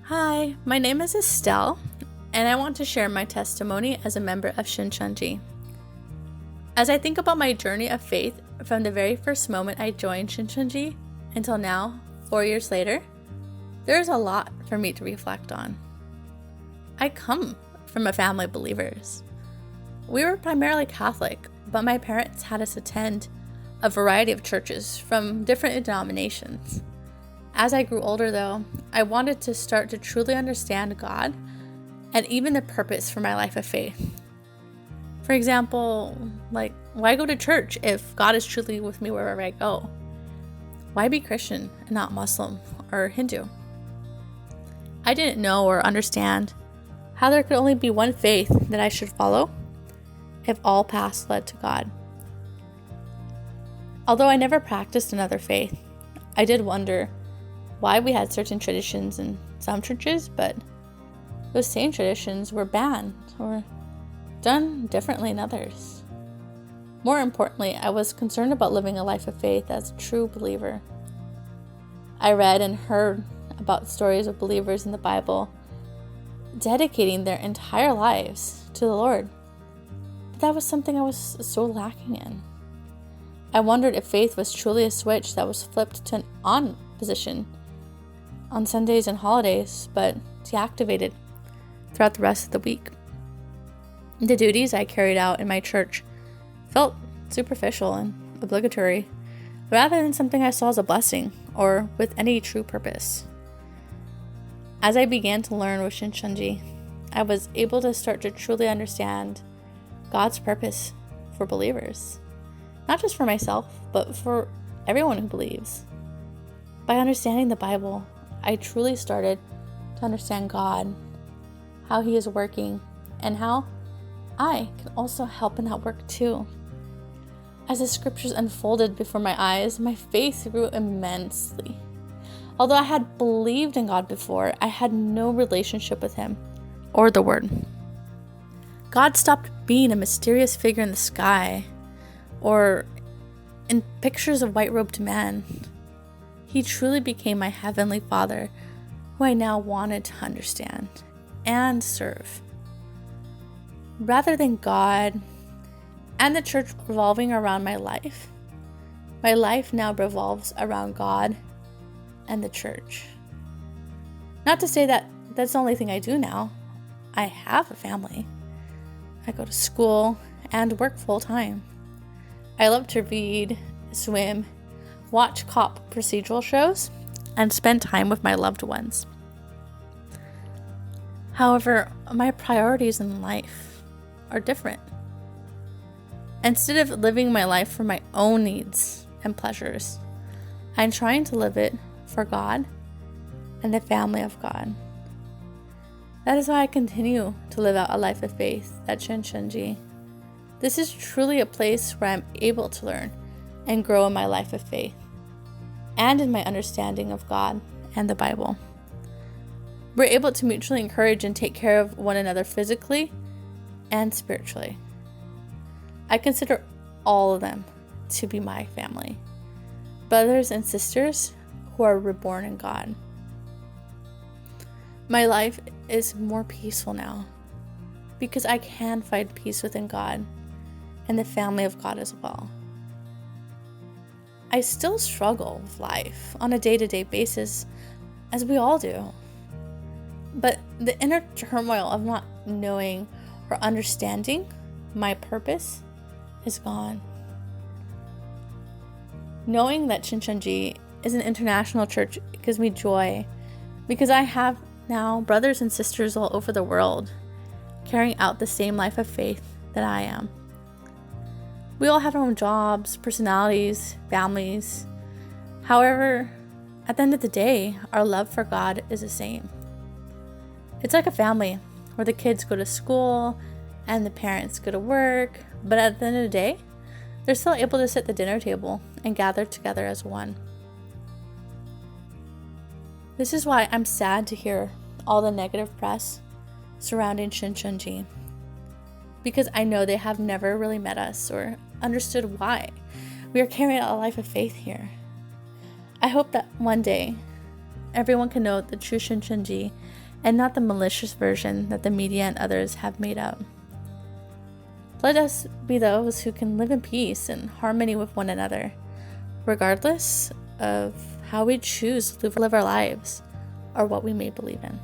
Hi, my name is Estelle, and I want to share my testimony as a member of Shincheonji. As I think about my journey of faith from the very first moment I joined Shincheonji until now, 4 years later, there is a lot for me to reflect on. I come from a family of believers. We were primarily Catholic, but my parents had us attend a variety of churches from different denominations. As I grew older, though, I wanted to start to truly understand God and even the purpose for my life of faith. For example, why go to church if God is truly with me wherever I go? Why be Christian and not Muslim or Hindu? I didn't know or understand how there could only be one faith that I should follow if all paths led to God. Although I never practiced another faith, I did wonder why we had certain traditions in some churches, but those same traditions were banned or done differently in others. More importantly, I was concerned about living a life of faith as a true believer. I read and heard about stories of believers in the Bible dedicating their entire lives to the Lord, but that was something I was so lacking in. I wondered if faith was truly a switch that was flipped to an on position on Sundays and holidays, but deactivated throughout the rest of the week. The duties I carried out in my church felt superficial and obligatory, rather than something I saw as a blessing or with any true purpose. As I began to learn with Shincheonji, I was able to start to truly understand God's purpose for believers, not just for myself, but for everyone who believes. By understanding the Bible, I truly started to understand God, how He is working, and how I can also help in that work too. As the scriptures unfolded before my eyes, my faith grew immensely. Although I had believed in God before, I had no relationship with Him or the Word. God stopped being a mysterious figure in the sky or in pictures of white-robed men. He truly became my Heavenly Father, who I now wanted to understand and serve. Rather than God and the church revolving around my life now revolves around God and the church. Not to say that that's the only thing I do now. I have a family. I go to school and work full-time. I love to read, swim, watch cop procedural shows, and spend time with my loved ones. However, my priorities in life are different. Instead of living my life for my own needs and pleasures, I'm trying to live it for God and the family of God. That is why I continue to live out a life of faith at Shincheonji. This is truly a place where I'm able to learn and grow in my life of faith and in my understanding of God and the Bible. We're able to mutually encourage and take care of one another physically and spiritually. I consider all of them to be my family, brothers and sisters who are reborn in God. My life is more peaceful now because I can find peace within God and the family of God as well. I still struggle with life on a day-to-day basis, as we all do. But the inner turmoil of not knowing or understanding my purpose is gone. Knowing that Shincheonji is an international church gives me joy because I have now brothers and sisters all over the world carrying out the same life of faith that I am. We all have our own jobs, personalities, families. However, at the end of the day, our love for God is the same. It's like a family where the kids go to school and the parents go to work, but at the end of the day, they're still able to sit at the dinner table and gather together as one. This is why I'm sad to hear all the negative press surrounding Shincheonji, because I know they have never really met us or understood why we are carrying out a life of faith here. I hope that one day everyone can know the true Shincheonji and not the malicious version that the media and others have made up. Let us be those who can live in peace and harmony with one another, regardless of how we choose to live our lives or what we may believe in.